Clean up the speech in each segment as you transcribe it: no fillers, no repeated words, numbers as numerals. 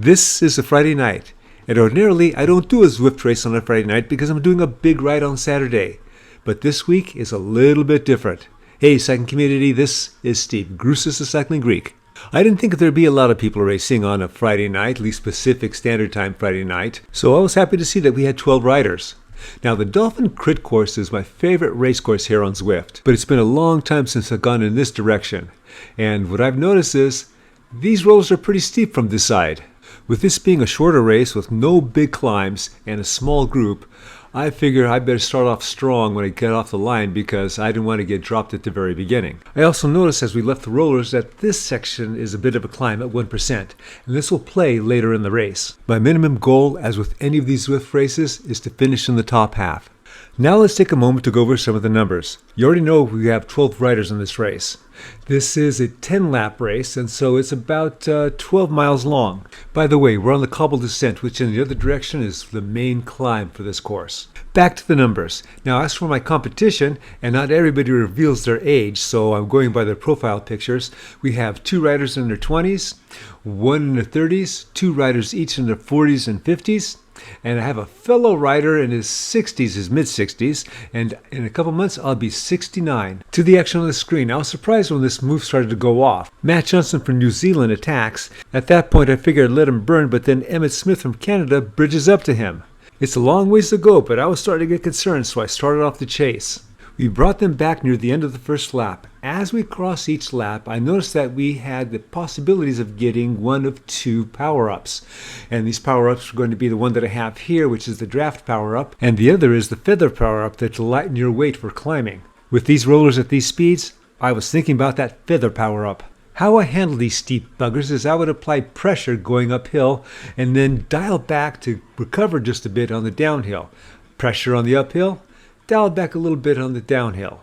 This is a Friday night, and ordinarily I don't do a Zwift race on a Friday night because I'm doing a big ride on Saturday. But this week is a little bit different. Hey, cycling community, this is Steve, Grusis the Cycling Greek. I didn't think there'd be a lot of people racing on a Friday night, at least Pacific Standard Time Friday night, so I was happy to see that we had 12 riders. Now, the Dolphin Crit course is my favorite race course here on Zwift, but it's been a long time since I've gone in this direction. And what I've noticed is, these rollers are pretty steep from this side. With this being a shorter race with no big climbs and a small group, I figure I better start off strong when I get off the line because I didn't want to get dropped at the very beginning. I also noticed as we left the rollers that this section is a bit of a climb at 1%, and this will play later in the race. My minimum goal, as with any of these Zwift races, is to finish in the top half. Now let's take a moment to go over some of the numbers. You already know we have 12 riders in this race. This is a 10-lap race, and so it's about 12 miles long. By the way, we're on the cobble descent, which in the other direction is the main climb for this course. Back to the numbers. Now, as for my competition, and not everybody reveals their age, so I'm going by their profile pictures, we have 2 riders in their 20s, 1 in their 30s, 2 riders each in their 40s and 50s, and I have a fellow rider in his 60s, his mid-60s, and in a couple months I'll be 69. To the action on the screen, I was surprised when this move started to go off. Matt Johnson from New Zealand attacks. At that point I figured I'd let him burn, but then Emmett Smith from Canada bridges up to him. It's a long ways to go, but I was starting to get concerned, so I started off the chase. We brought them back near the end of the first lap. As we crossed each lap, I noticed that we had the possibilities of getting one of 2 power-ups. And these power-ups are going to be the one that I have here, which is the draft power-up, and the other is the feather power-up that'll lighten your weight for climbing. With these rollers at these speeds, I was thinking about that feather power-up. How I handle these steep buggers is I would apply pressure going uphill and then dial back to recover just a bit on the downhill. Pressure on the uphill, dial back a little bit on the downhill.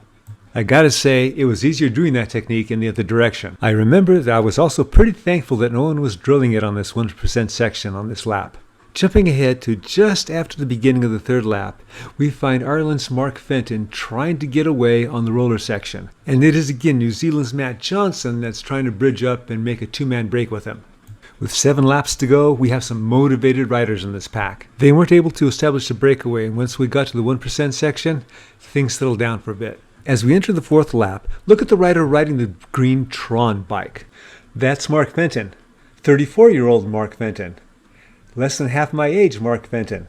I gotta say, it was easier doing that technique in the other direction. I remember that I was also pretty thankful that no one was drilling it on this 1% section on this lap. Jumping ahead to just after the beginning of the 3rd lap, we find Ireland's Mark Fenton trying to get away on the roller section. And it is again New Zealand's Matt Johnson that's trying to bridge up and make a 2-man break with him. With 7 laps to go, we have some motivated riders in this pack. They weren't able to establish a breakaway, and once we got to the 1% section, things settled down for a bit. As we enter the 4th lap, look at the rider riding the green Tron bike. That's Mark Fenton, 34-year-old Mark Fenton. Less than half my age, Mark Fenton.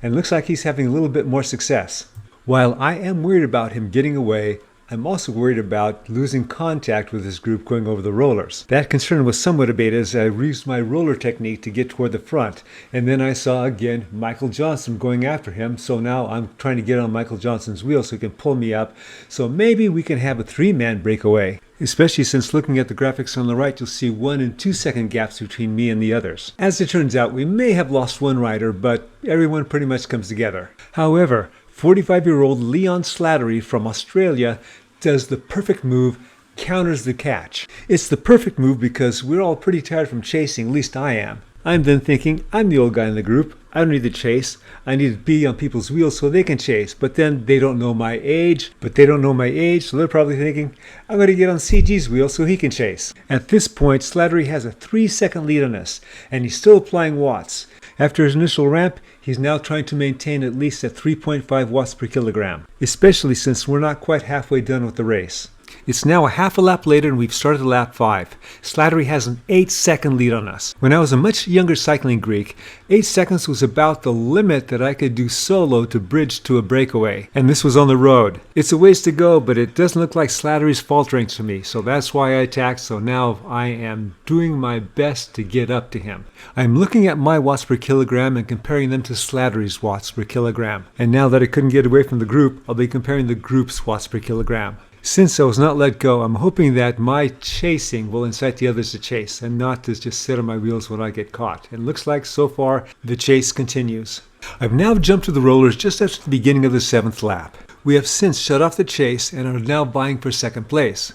And looks like he's having a little bit more success. While I am worried about him getting away, I'm also worried about losing contact with his group going over the rollers. That concern was somewhat abated as I used my roller technique to get toward the front. And then I saw again Michael Johnson going after him, so now I'm trying to get on Michael Johnson's wheel so he can pull me up. So maybe we can have a 3-man breakaway. Especially since looking at the graphics on the right, you'll see 1 and 2 second gaps between me and the others. As it turns out, we may have lost 1 rider, but everyone pretty much comes together. However, 45-year-old Leon Slattery from Australia does the perfect move, counters the catch. It's the perfect move because we're all pretty tired from chasing, at least I am. I'm then thinking, I'm the old guy in the group. I don't need to chase. I need to be on people's wheels so they can chase. But then they don't know my age. So they're probably thinking, I'm going to get on CG's wheel so he can chase. At this point, Slattery has a 3-second lead on us, and he's still applying watts. After his initial ramp, he's now trying to maintain at least at 3.5 watts per kilogram, especially since we're not quite halfway done with the race. It's now a half a lap later and we've started lap 5. Slattery has an 8-second lead on us. When I was a much younger cycling Greek, 8 seconds was about the limit that I could do solo to bridge to a breakaway. And this was on the road. It's a ways to go, but it doesn't look like Slattery's faltering to me, so that's why I attacked. So now I am doing my best to get up to him. I'm looking at my watts per kilogram and comparing them to Slattery's watts per kilogram. And now that I couldn't get away from the group, I'll be comparing the group's watts per kilogram. Since I was not let go, I'm hoping that my chasing will incite the others to chase and not to just sit on my wheels when I get caught. And it looks like so far the chase continues. I've now jumped to the rollers just after the beginning of the 7th lap. We have since shut off the chase and are now vying for 2nd place.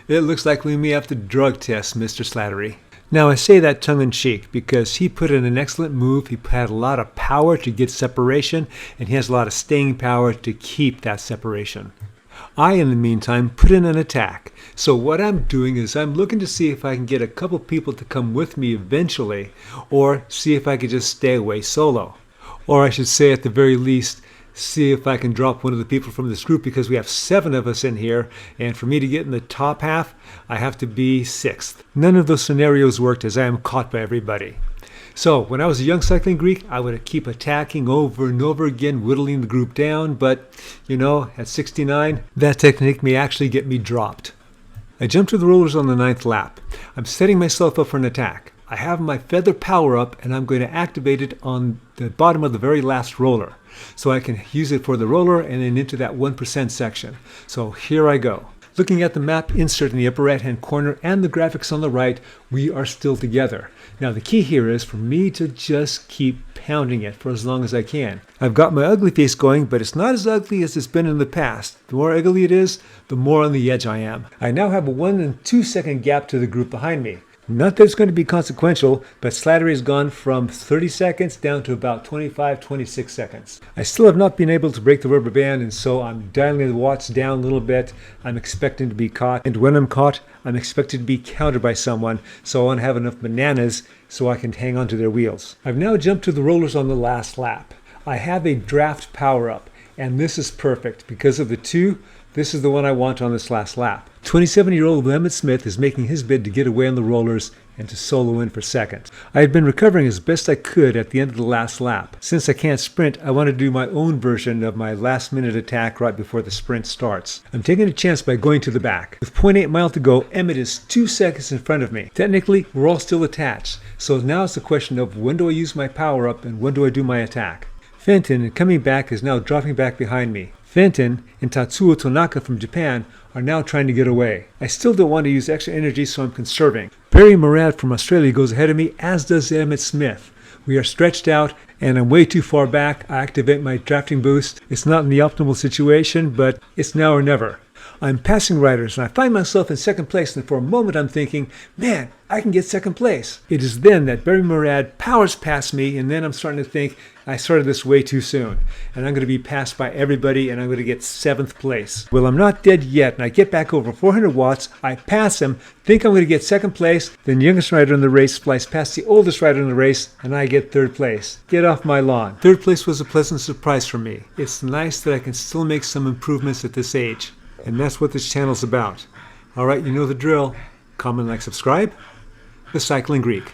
It looks like we may have to drug test Mr. Slattery. Now I say that tongue-in-cheek because he put in an excellent move. He had a lot of power to get separation and he has a lot of staying power to keep that separation. I, in the meantime, put in an attack. So what I'm doing is I'm looking to see if I can get a couple people to come with me eventually, or see if I could just stay away solo. Or I should say, at the very least, see if I can drop one of the people from this group, because we have 7 of us in here, and for me to get in the top half, I have to be 6th. None of those scenarios worked, as I am caught by everybody. So when I was a young cycling Greek, I would keep attacking over and over again, whittling the group down, but at 69, that technique may actually get me dropped. I jump to the rollers on the 9th lap. I'm setting myself up for an attack. I have my feather power up, and I'm going to activate it on the bottom of the very last roller, so I can use it for the roller and then into that 1% section. So here I go. Looking at the map insert in the upper right hand corner and the graphics on the right, we are still together. Now the key here is for me to just keep pounding it for as long as I can. I've got my ugly face going, but it's not as ugly as it's been in the past. The more ugly it is, the more on the edge I am. I now have a 1 and 2 second gap to the group behind me. Not that it's going to be consequential, but Slattery has gone from 30 seconds down to about 25, 26 seconds. I still have not been able to break the rubber band, and so I'm dialing the watts down a little bit. I'm expecting to be caught, and when I'm caught, I'm expected to be countered by someone, so I want to have enough bananas so I can hang on to their wheels. I've now jumped to the rollers on the last lap. I have a draft power-up, and this is perfect. Because of the 2, this is the one I want on this last lap. 27-year-old Emmett Smith is making his bid to get away on the rollers and to solo in for second. I had been recovering as best I could at the end of the last lap. Since I can't sprint, I want to do my own version of my last-minute attack right before the sprint starts. I'm taking a chance by going to the back. With 0.8 mile to go, Emmett is 2 seconds in front of me. Technically, we're all still attached, so now it's a question of when do I use my power-up and when do I do my attack. Fenton, coming back, is now dropping back behind me. Fenton and Tatsuo Tanaka from Japan are now trying to get away. I still don't want to use extra energy, so I'm conserving. Barry Murad from Australia goes ahead of me, as does Emmett Smith. We are stretched out, and I'm way too far back. I activate my drafting boost. It's not in the optimal situation, but it's now or never. I'm passing riders, and I find myself in second place, and for a moment I'm thinking, man, I can get second place. It is then that Barry Murad powers past me, and then I'm starting to think, I started this way too soon, and I'm going to be passed by everybody, and I'm going to get 7th place. Well, I'm not dead yet, and I get back over 400 watts, I pass him, think I'm going to get 2nd place, then the youngest rider in the race flies past the oldest rider in the race, and I get 3rd place. Get off my lawn. 3rd place was a pleasant surprise for me. It's nice that I can still make some improvements at this age. And that's what this channel's about. Alright, you know the drill. Comment, like, subscribe. The Cycling Greek.